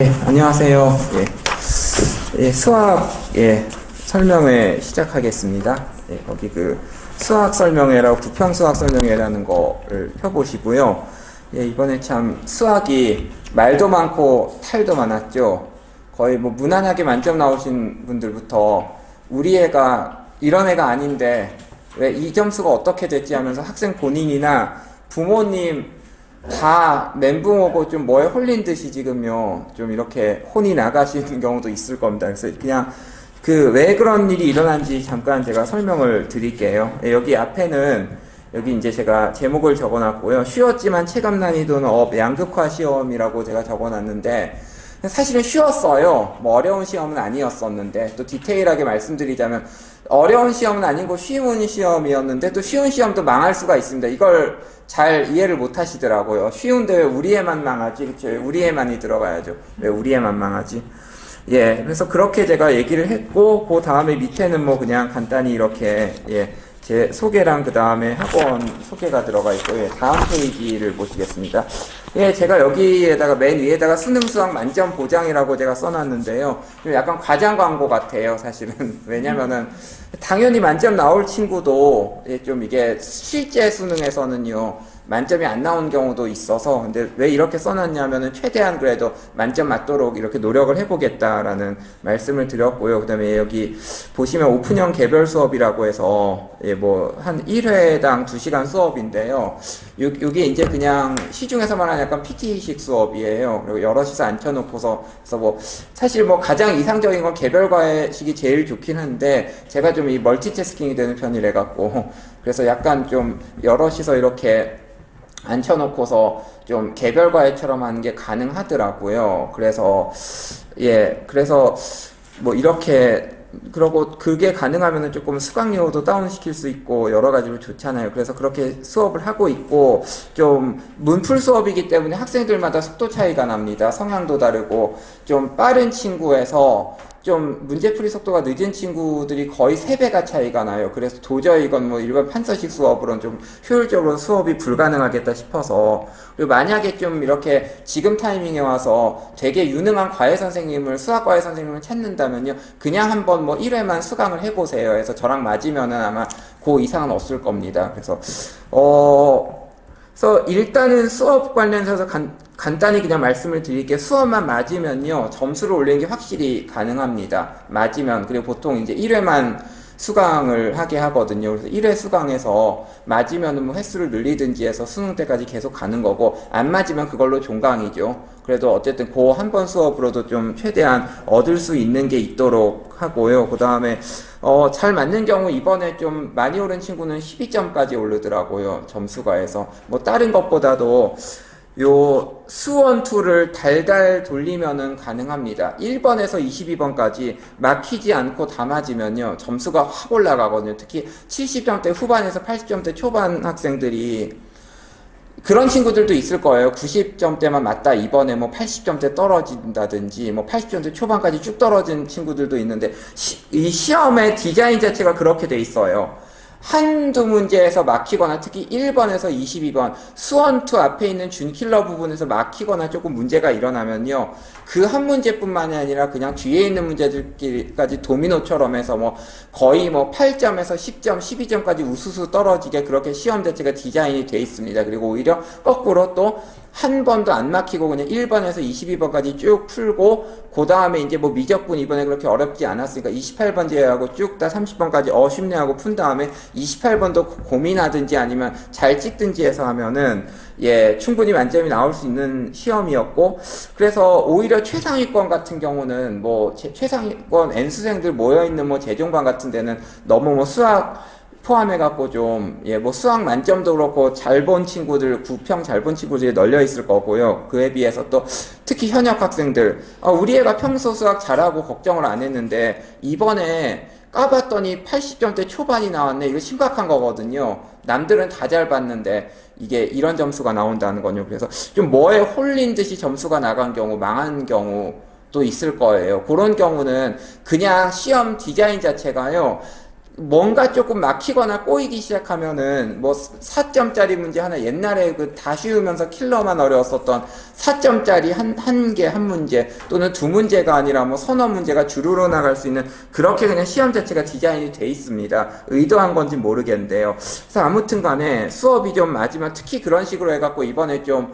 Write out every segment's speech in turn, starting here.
안녕하세요. 수학 설명회 시작하겠습니다. 거기 수학 설명회라고 부평 수학 설명회라는 거를 펴보시고요. 이번에 참 수학이 말도 많고 탈도 많았죠. 거의 뭐 무난하게 만점 나오신 분들부터 우리 애가 이런 애가 아닌데 왜 이 점수가 어떻게 됐지 하면서 학생 본인이나 부모님 다 멘붕 오고 좀 뭐에 홀린 듯이 지금요 좀 이렇게 혼이 나가시는 경우도 있을 겁니다. 그래서 그냥 왜 그런 일이 일어난지 잠깐 제가 설명을 드릴게요. 여기 앞에는 여기 이제 제가 제목을 적어놨고요. 쉬웠지만 체감 난이도는 양극화 시험이라고 제가 적어놨는데 사실은 쉬웠어요. 뭐 어려운 시험은 아니었었는데, 또 디테일하게 말씀드리자면 어려운 시험은 아니고 쉬운 시험이었는데 또 쉬운 시험도 망할 수가 있습니다. 이걸 잘 이해를 못 하시더라고요. 쉬운데 왜 우리 애만 망하지? 그쵸? 우리 애만이 들어가야죠. 왜 우리 애만 망하지? 그래서 그렇게 제가 얘기를 했고, 그 다음에 밑에는 뭐 그냥 간단히 이렇게, 제 소개랑 그 다음에 학원 소개가 들어가 있고요. 다음 페이지를 보시겠습니다. 제가 여기에다가 맨 위에다가 수능 수학 만점 보장이라고 제가 써놨는데요. 좀 약간 과장 광고 같아요, 사실은. 왜냐면은 당연히 만점 나올 친구도 좀 이게 실제 수능에서는요 만점이 안 나온 경우도 있어서, 근데 왜 이렇게 써놨냐면은 최대한 그래도 만점 맞도록 이렇게 노력을 해보겠다라는 말씀을 드렸고요. 그 다음에 여기 보시면 오픈형 개별 수업이라고 해서 뭐 한 1회당 2시간 수업인데요. 요게 이제 그냥 시중에서 말하는 약간 PT식 수업이에요. 그리고 여럿이서 앉혀놓고서, 그래서 뭐 사실 뭐 가장 이상적인 건 개별과외식이 제일 좋긴 한데, 제가 좀 이 멀티태스킹이 되는 편이래 갖고, 그래서 약간 좀 여럿이서 이렇게 앉혀놓고서 좀 개별과외처럼 하는 게 가능하더라고요. 그래서 뭐 이렇게, 그러고 그게 가능하면은 조금 수강료도 다운시킬 수 있고 여러 가지로 좋잖아요. 그래서 그렇게 수업을 하고 있고, 좀 문풀 수업이기 때문에 학생들마다 속도 차이가 납니다. 성향도 다르고, 좀 빠른 친구에서 좀 문제풀이 속도가 늦은 친구들이 거의 3배가 차이가 나요. 그래서 도저히 이건 뭐 일반 판서식 수업으로는 좀 효율적으로 수업이 불가능하겠다 싶어서, 그리고 만약에 좀 이렇게 지금 타이밍에 와서 되게 유능한 과외 선생님을, 수학 과외 선생님을 찾는다면요, 그냥 한번 뭐 1회만 수강을 해보세요. 그래서 저랑 맞으면은 아마 그 이상은 없을 겁니다. 그래서 일단은 수업 관련해서 간단히 그냥 말씀을 드릴게요. 수업만 맞으면요 점수를 올리는 게 확실히 가능합니다. 맞으면. 그리고 보통 이제 1회만 수강을 하게 하거든요. 그래서 1회 수강해서 맞으면 뭐 횟수를 늘리든지 해서 수능 때까지 계속 가는 거고, 안 맞으면 그걸로 종강이죠. 그래도 어쨌든 그 한 번 수업으로도 좀 최대한 얻을 수 있는 게 있도록 하고요. 그 다음에 잘 맞는 경우 이번에 좀 많이 오른 친구는 12점까지 오르더라고요. 점수가 해서. 뭐 다른 것보다도 요 수원2를 달달 돌리면은 가능합니다. 1번에서 22번까지 막히지 않고 다 맞으면요 점수가 확 올라가거든요. 특히 70점대 후반에서 80점대 초반 학생들이, 그런 친구들도 있을 거예요. 90점대만 맞다 이번에 뭐 80점대 떨어진다든지, 뭐 80점대 초반까지 쭉 떨어진 친구들도 있는데, 이 시험의 디자인 자체가 그렇게 돼 있어요. 한두 문제에서 막히거나, 특히 1번에서 22번 수원2 앞에 있는 준킬러 부분에서 막히거나 조금 문제가 일어나면요, 그 한 문제뿐만이 아니라 그냥 뒤에 있는 문제들끼리까지 도미노처럼 해서 뭐 거의 뭐 8점에서 10점, 12점까지 우수수 떨어지게 그렇게 시험 자체가 디자인이 돼 있습니다. 그리고 오히려 거꾸로 또 한 번도 안 막히고 그냥 1번에서 22번까지 쭉 풀고, 그 다음에 이제 뭐 미적분 이번에 그렇게 어렵지 않았으니까 28번 제외하고 쭉 다 30번까지 쉽네 하고 푼 다음에 28번도 고민하든지 아니면 잘 찍든지 해서 하면은 충분히 만점이 나올 수 있는 시험이었고, 그래서 오히려 최상위권 같은 경우는 뭐 최상위권 N수생들 모여있는 뭐 재종반 같은 데는 너무 뭐 수학 포함해갖고 좀, 뭐 수학 만점도 그렇고 잘 본 친구들, 부평 잘 본 친구들이 널려 있을 거고요. 그에 비해서 또 특히 현역 학생들, 우리 애가 평소 수학 잘하고 걱정을 안 했는데 이번에 까봤더니 80점대 초반이 나왔네. 이거 심각한 거거든요. 남들은 다 잘 봤는데 이게 이런 점수가 나온다는 거요. 그래서 좀 뭐에 홀린 듯이 점수가 나간 경우, 망한 경우도 있을 거예요. 그런 경우는 그냥 시험 디자인 자체가요, 뭔가 조금 막히거나 꼬이기 시작하면은 뭐 4점짜리 문제 하나 옛날에 그 다 쉬우면서 킬러만 어려웠었던 4점짜리 한 개 한 문제 또는 두 문제가 아니라 뭐 서너 문제가 주르르 나갈 수 있는 그렇게 그냥 시험 자체가 디자인이 돼 있습니다. 의도한 건지 모르겠는데요. 그래서 아무튼 간에 수업이 좀 맞으면 특히 그런 식으로 해갖고 이번에 좀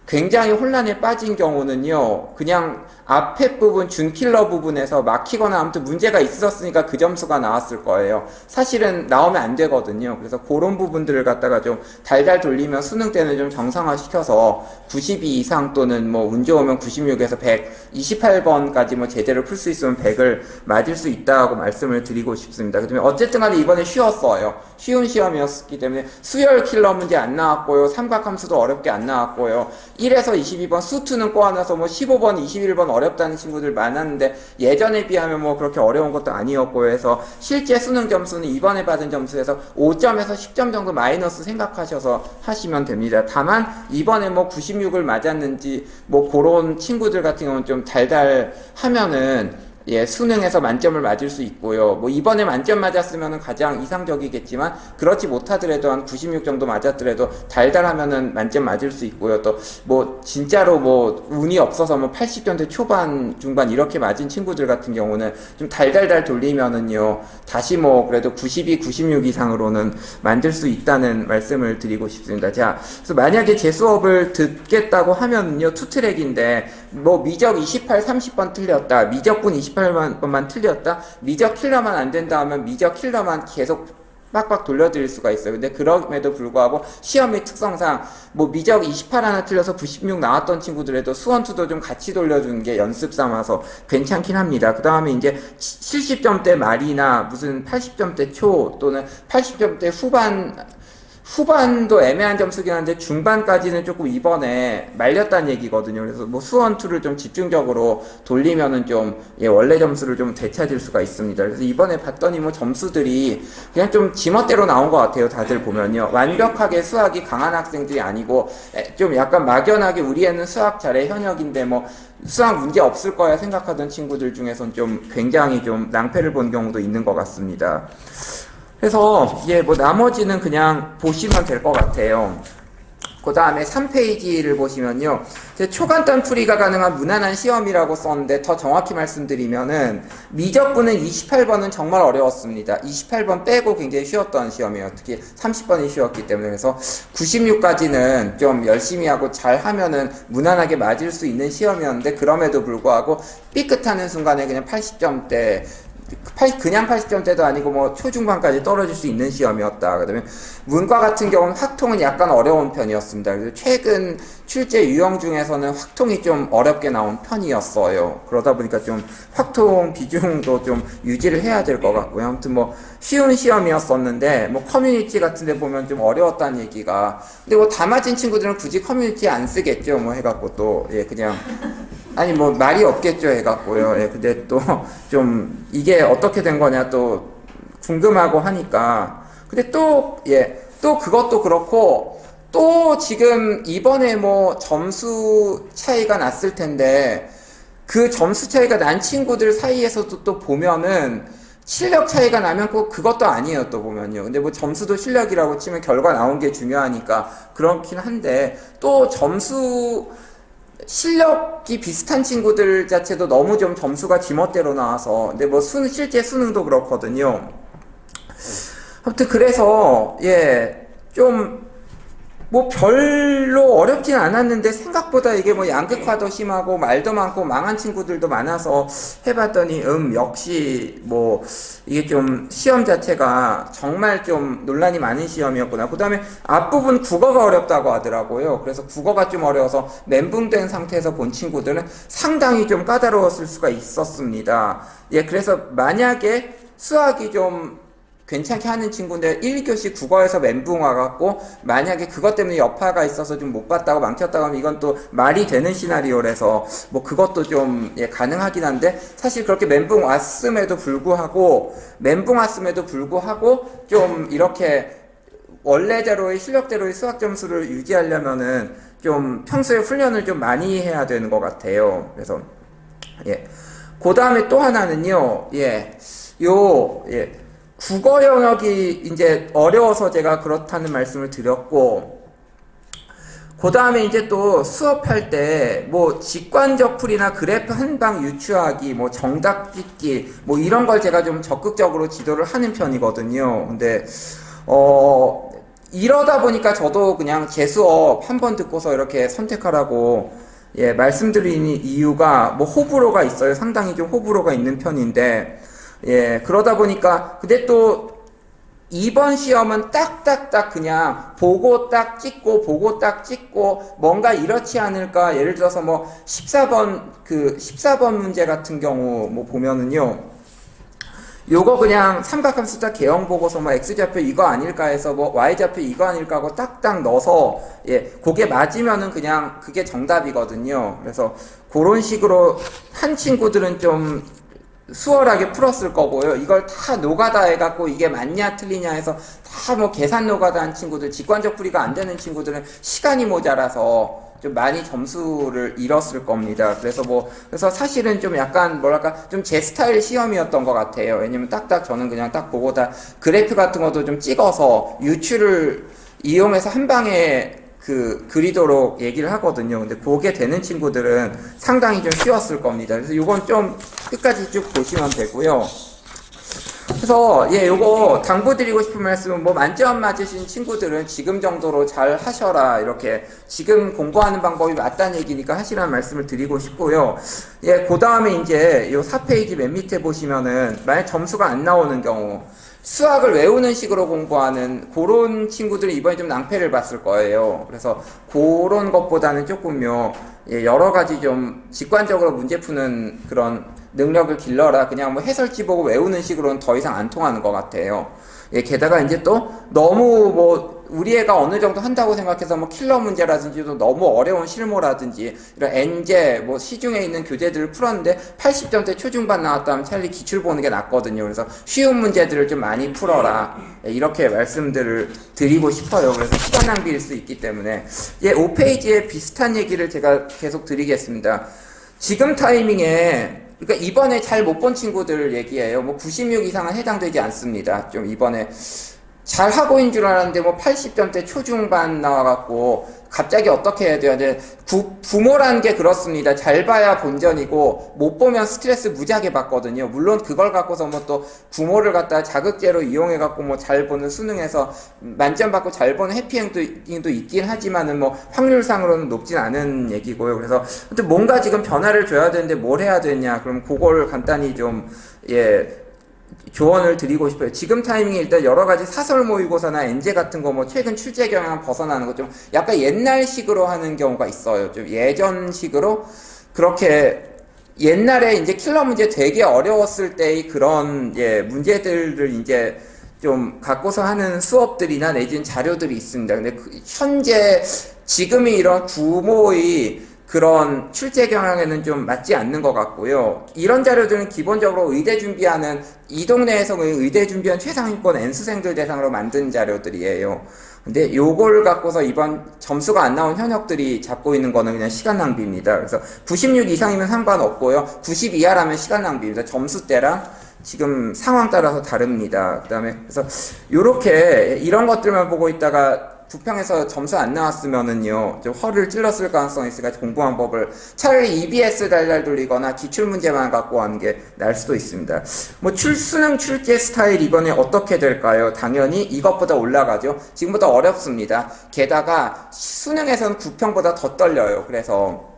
굉장히 혼란에 빠진 경우는요, 그냥 앞에 부분, 준킬러 부분에서 막히거나 아무튼 문제가 있었으니까 그 점수가 나왔을 거예요. 사실은 나오면 안 되거든요. 그래서 그런 부분들을 갖다가 좀 달달 돌리면 수능 때는 좀 정상화시켜서 92 이상 또는 뭐 운 좋으면 96에서 100, 28번까지 뭐 제대로 풀 수 있으면 100을 맞을 수 있다고 말씀을 드리고 싶습니다. 그다음에 어쨌든 간에 이번에 쉬웠어요. 쉬운 시험이었기 때문에 수열 킬러 문제 안 나왔고요. 삼각함수도 어렵게 안 나왔고요. 1에서 22번 수투는 꼬아놔서 뭐 15번, 21번 어렵다는 친구들 많았는데 예전에 비하면 뭐 그렇게 어려운 것도 아니었고 해서 실제 수능 점수는 이번에 받은 점수에서 5점에서 10점 정도 마이너스 생각하셔서 하시면 됩니다. 다만 이번에 뭐 96을 맞았는지 뭐 그런 친구들 같은 경우는 좀 달달 하면은 예, 수능에서 만점을 맞을 수 있고요. 뭐 이번에 만점 맞았으면 가장 이상적이겠지만 그렇지 못하더라도 한 96 정도 맞았더라도 달달하면은 만점 맞을 수 있고요. 또 뭐 진짜로 뭐 운이 없어서 뭐 80점대 초반 중반 이렇게 맞은 친구들 같은 경우는 좀 달달달 돌리면은요. 다시 뭐 그래도 92, 96 이상으로는 만들 수 있다는 말씀을 드리고 싶습니다. 자, 그래서 만약에 제 수업을 듣겠다고 하면은요. 투트랙인데 뭐 미적 28, 30번 틀렸다. 미적분 28번만 틀렸다. 미적 킬러만 안 된다 하면 미적 킬러만 계속 빡빡 돌려드릴 수가 있어요. 근데 그럼에도 불구하고 시험의 특성상 뭐 미적 28 하나 틀려서 96 나왔던 친구들에도 수원투도 좀 같이 돌려주는 게 연습 삼아서 괜찮긴 합니다. 그 다음에 이제 70점대 말이나 무슨 80점대 초 또는 80점대 후반도 애매한 점수긴 한데 중반까지는 조금 이번에 말렸다는 얘기거든요. 그래서 뭐 수원2를 좀 집중적으로 돌리면은 좀 예, 원래 점수를 좀 되찾을 수가 있습니다. 그래서 이번에 봤더니 뭐 점수들이 그냥 좀 지멋대로 나온 것 같아요. 다들 보면요. 완벽하게 수학이 강한 학생들이 아니고 좀 약간 막연하게 우리 애는 수학 잘해 현역인데 뭐 수학 문제 없을 거야 생각하던 친구들 중에선 좀 굉장히 좀 낭패를 본 경우도 있는 것 같습니다. 그래서 예, 뭐 나머지는 그냥 보시면 될 것 같아요. 그 다음에 3페이지를 보시면요. 초간단 풀이가 가능한 무난한 시험이라고 썼는데 더 정확히 말씀드리면은 미적분은 28번은 정말 어려웠습니다. 28번 빼고 굉장히 쉬웠던 시험이에요. 특히 30번이 쉬웠기 때문에. 그래서 96까지는 좀 열심히 하고 잘 하면은 무난하게 맞을 수 있는 시험이었는데 그럼에도 불구하고 삐끗하는 순간에 그냥 80점대 그냥 80점대도 아니고 뭐 초중반까지 떨어질 수 있는 시험이었다. 그다음에 문과 같은 경우는 확통은 약간 어려운 편이었습니다. 그래서 최근 출제 유형 중에서는 확통이 좀 어렵게 나온 편이었어요. 그러다 보니까 좀 확통 비중도 좀 유지를 해야 될 것 같고요. 아무튼 뭐 쉬운 시험이었었는데 뭐 커뮤니티 같은 데 보면 좀 어려웠다는 얘기가 근데 뭐 다 맞은 친구들은 굳이 커뮤니티 안 쓰겠죠. 뭐 해갖고 또 예 그냥 아니 뭐 말이 없겠죠 해갖고요. 예, 근데 또 좀 이게 어떻게 된 거냐 또 궁금하고 하니까 근데 또 예, 또 그것도 그렇고 또 지금 이번에 뭐 점수 차이가 났을 텐데 그 점수 차이가 난 친구들 사이에서도 또 보면은 실력 차이가 나면 꼭 그것도 아니에요 또 보면요. 근데 뭐 점수도 실력이라고 치면 결과 나온 게 중요하니까 그렇긴 한데 또 점수 실력이 비슷한 친구들 자체도 너무 좀 점수가 지멋대로 나와서 근데 뭐 실제 수능도 그렇거든요. 아무튼 그래서 예 좀 뭐 별로 어렵진 않았는데 생각보다 이게 뭐 양극화도 심하고 말도 많고 망한 친구들도 많아서 해봤더니 역시 뭐 이게 좀 시험 자체가 정말 좀 논란이 많은 시험이었구나. 그 다음에 앞부분 국어가 어렵다고 하더라고요. 그래서 국어가 좀 어려워서 멘붕된 상태에서 본 친구들은 상당히 좀 까다로웠을 수가 있었습니다. 예, 그래서 만약에 수학이 좀 괜찮게 하는 친구인데 1교시 국어에서 멘붕 와갖고 만약에 그것 때문에 여파가 있어서 좀 못 봤다고 망쳤다고 하면 이건 또 말이 되는 시나리오라서 뭐 그것도 좀 예, 가능하긴 한데 사실 그렇게 멘붕 왔음에도 불구하고 좀 이렇게 원래대로의 실력대로의 수학 점수를 유지하려면은 좀 평소에 훈련을 좀 많이 해야 되는 것 같아요. 그래서 예. 그 다음에 또 하나는요. 예. 국어 영역이 이제 어려워서 제가 그렇다는 말씀을 드렸고, 그 다음에 이제 또 수업할 때 뭐 직관적 풀이나 그래프 한 방 유추하기, 뭐 정답 찍기, 뭐 이런 걸 제가 좀 적극적으로 지도를 하는 편이거든요. 근데 이러다 보니까 저도 그냥 제 수업 한 번 듣고서 이렇게 선택하라고 말씀드리는 이유가 뭐 호불호가 있어요. 상당히 좀 호불호가 있는 편인데, 그러다 보니까 근데 또 이번 시험은 딱딱딱 그냥 보고 딱 찍고 보고 딱 찍고 뭔가 이렇지 않을까. 예를 들어서 뭐 14번 문제 같은 경우 뭐 보면은요, 요거 그냥 삼각함수 딱 개형 보고서 뭐 x좌표 이거 아닐까 해서 뭐 y좌표 이거 아닐까 하고 딱딱 넣어서 그게 맞으면은 그냥 그게 정답이거든요. 그래서 그런 식으로 한 친구들은 좀 수월하게 풀었을 거고요. 이걸 다 노가다 해갖고 이게 맞냐 틀리냐 해서 다 뭐 계산 노가다 한 친구들, 직관적 풀이가 안 되는 친구들은 시간이 모자라서 좀 많이 점수를 잃었을 겁니다. 그래서 사실은 좀 약간 뭐랄까 좀 제 스타일 시험이었던 것 같아요. 왜냐면 딱딱 저는 그냥 딱 보고 다 그래프 같은 것도 좀 찍어서 유추를 이용해서 한 방에 그리도록 얘기를 하거든요. 근데 그게 되는 친구들은 상당히 좀 쉬웠을 겁니다. 그래서 이건 좀 끝까지 쭉 보시면 되고요. 그래서 요거 당부드리고 싶은 말씀은 뭐 만점 맞으신 친구들은 지금 정도로 잘 하셔라, 이렇게 지금 공부하는 방법이 맞다는 얘기니까 하시라는 말씀을 드리고 싶고요. 그 다음에 이제 요 4페이지 맨 밑에 보시면은 만약 점수가 안 나오는 경우, 수학을 외우는 식으로 공부하는 그런 친구들이 이번에 좀 낭패를 봤을 거예요. 그래서 그런 것보다는 조금요, 여러 가지 좀 직관적으로 문제 푸는 그런 능력을 길러라. 그냥 뭐 해설지 보고 외우는 식으로는 더 이상 안 통하는 것 같아요. 게다가 이제 또 너무 뭐 우리 애가 어느 정도 한다고 생각해서 뭐 킬러 문제라든지도 너무 어려운 실무라든지 이런 엔제 뭐 시중에 있는 교재들을 풀었는데 80점대 초중반 나왔다면 차라리 기출 보는 게 낫거든요. 그래서 쉬운 문제들을 좀 많이 풀어라, 이렇게 말씀들을 드리고 싶어요. 그래서 시간 낭비일 수 있기 때문에 5페이지에 비슷한 얘기를 제가 계속 드리겠습니다. 지금 타이밍에, 그러니까 이번에 잘 못 본 친구들 얘기예요. 뭐 96 이상은 해당되지 않습니다. 좀 이번에 잘 하고 있는 줄 알았는데 뭐 80점대 초중반 나와갖고 갑자기 어떻게 해야 돼요? 부모라는 게 그렇습니다. 잘 봐야 본전이고 못 보면 스트레스 무지하게 받거든요. 물론 그걸 갖고서 뭐 또 부모를 갖다 자극제로 이용해갖고 뭐 잘 보는 수능에서 만점 받고 잘 보는 해피엔딩도 있긴 하지만은 뭐 확률상으로는 높진 않은 얘기고요. 그래서 뭔가 지금 변화를 줘야 되는데 뭘 해야 되냐? 그럼 그걸 간단히 좀 조언을 드리고 싶어요. 지금 타이밍에 일단 여러 가지 사설 모의고사나 엔제 같은 거 뭐 최근 출제 경향 벗어나는 거 좀 약간 옛날식으로 하는 경우가 있어요. 좀 예전식으로 그렇게 옛날에 이제 킬러 문제 되게 어려웠을 때의 그런 문제들을 이제 좀 갖고서 하는 수업들이나 내지는 자료들이 있습니다. 근데 현재 지금이 이런 부모의 그런 출제 경향에는 좀 맞지 않는 것 같고요. 이런 자료들은 기본적으로 의대 준비하는, 이 동네에서 의대 준비한 최상위권 N수생들 대상으로 만든 자료들이에요. 근데 요걸 갖고서 이번 점수가 안 나온 현역들이 잡고 있는 거는 그냥 시간 낭비입니다. 그래서 96 이상이면 상관없고요. 90 이하라면 시간 낭비입니다. 점수대랑 지금 상황 따라서 다릅니다. 그 다음에 그래서 요렇게 이런 것들만 보고 있다가 부평에서 점수 안 나왔으면은요, 좀 허를 찔렀을 가능성이 있으니까 공부 방법을 차라리 EBS 달달 돌리거나 기출문제만 갖고 하는 게 나을 수도 있습니다. 뭐 수능 출제 스타일 이번에 어떻게 될까요? 당연히 이것보다 올라가죠. 지금보다 어렵습니다. 게다가 수능에서는 구평보다 더 떨려요. 그래서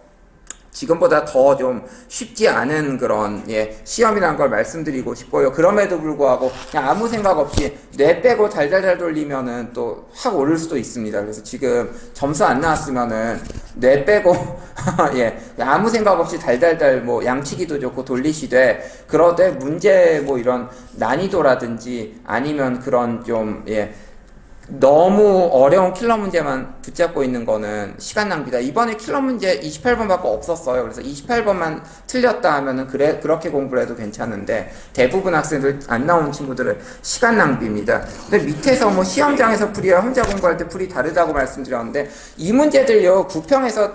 지금보다 더 좀 쉽지 않은 그런 시험이라는 걸 말씀드리고 싶고요. 그럼에도 불구하고 그냥 아무 생각 없이 뇌 빼고 달달달 돌리면은 또 확 오를 수도 있습니다. 그래서 지금 점수 안 나왔으면은 뇌 빼고 아무 생각 없이 달달달 뭐 양치기도 좋고 돌리시되, 그러되 문제 뭐 이런 난이도라든지 아니면 그런 좀 너무 어려운 킬러 문제만 붙잡고 있는 거는 시간 낭비다. 이번에 킬러 문제 28번 밖에 없었어요. 그래서 28번만 틀렸다 하면은 그렇게 공부를 해도 괜찮은데, 대부분 학생들 안 나온 친구들은 시간 낭비입니다. 근데 밑에서 뭐 시험장에서 풀이와 혼자 공부할 때 풀이 다르다고 말씀드렸는데, 이 문제들요, 구평에서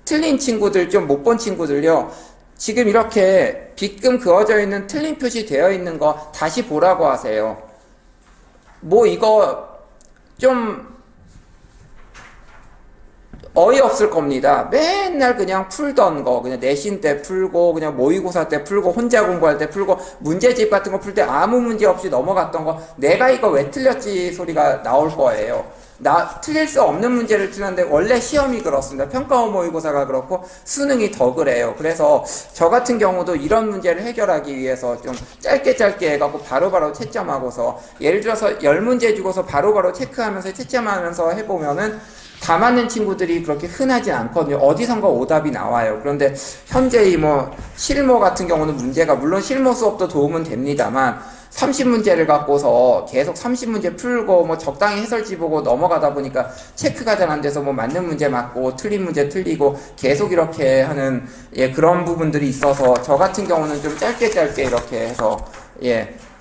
틀린 친구들, 좀 못 본 친구들요, 지금 이렇게 빗금 그어져 있는 틀린 표시 되어 있는 거 다시 보라고 하세요. 뭐 이거 좀 어이없을 겁니다. 맨날 그냥 풀던 거, 그냥 내신 때 풀고, 그냥 모의고사 때 풀고, 혼자 공부할 때 풀고, 문제집 같은 거 풀 때 아무 문제 없이 넘어갔던 거, 내가 이거 왜 틀렸지 소리가 나올 거예요. 틀릴 수 없는 문제를 틀렸는데, 원래 시험이 그렇습니다. 평가원 모의고사가 그렇고, 수능이 더 그래요. 그래서 저 같은 경우도 이런 문제를 해결하기 위해서 좀 짧게 해갖고 바로바로 채점하고서, 예를 들어서 10문제 주고서 바로바로 체크하면서 채점하면서 해보면은, 다 맞는 친구들이 그렇게 흔하지 않거든요. 어디선가 오답이 나와요. 그런데 현재 이 실무 같은 경우는 문제가, 물론 실무 수업도 도움은 됩니다만 30문제를 갖고서 계속 30문제 풀고 적당히 해설지 보고 넘어가다 보니까 체크가 잘 안 돼서 맞는 문제 맞고 틀린 문제 틀리고 계속 이렇게 하는 그런 부분들이 있어서 저 같은 경우는 좀 짧게 이렇게 해서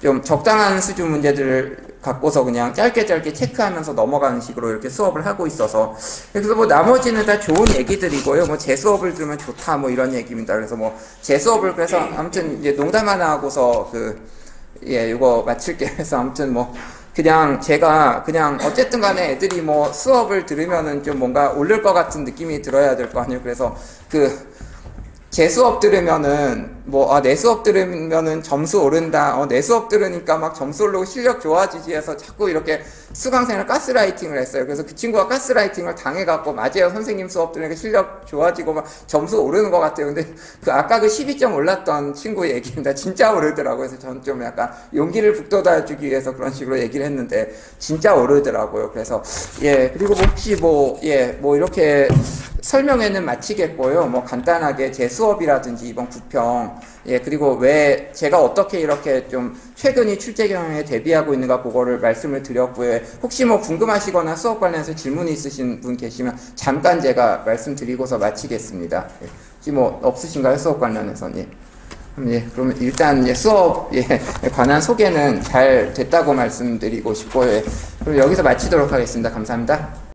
좀 적당한 수준 문제들을 갖고서 그냥 짧게 체크하면서 넘어가는 식으로 이렇게 수업을 하고 있어서, 그래서 나머지는 다 좋은 얘기들이고요. 제 수업을 들으면 좋다 이런 얘기입니다. 그래서 제 수업을, 그래서 아무튼 이제 농담 하나 하고서 이거 마칠게요. 그래서 아무튼 그냥 제가 그냥 어쨌든 간에 애들이 수업을 들으면은 좀 뭔가 오를 것 같은 느낌이 들어야 될 거 아니에요. 그래서 제 수업 들으면은 내 수업 들으면은 점수 오른다, 내 수업 들으니까 막 점수 오르고 실력 좋아지지 해서 자꾸 이렇게 수강생을 가스라이팅을 했어요. 그래서 그 친구가 가스라이팅을 당해갖고, 맞아요, 선생님 수업 들으니까 실력 좋아지고 막 점수 오르는 것 같아요. 근데 아까 12점 올랐던 친구 얘기입니다. 진짜 오르더라고요. 그래서 저는 좀 약간 용기를 북돋아주기 위해서 그런 식으로 얘기를 했는데 진짜 오르더라고요. 그래서 그리고 혹시 이렇게 설명회는 마치겠고요. 간단하게 제 수업이라든지 이번 구평, 그리고 왜 제가 어떻게 이렇게 좀 최근이 출제 경향에 대비하고 있는가 그거를 말씀을 드렸고요. 혹시 궁금하시거나 수업 관련해서 질문이 있으신 분 계시면 잠깐 제가 말씀드리고서 마치겠습니다. 혹시 없으신가요? 수업 관련해서? 그러면 일단 수업에 관한 소개는 잘 됐다고 말씀드리고 싶고요. 그럼 여기서 마치도록 하겠습니다. 감사합니다.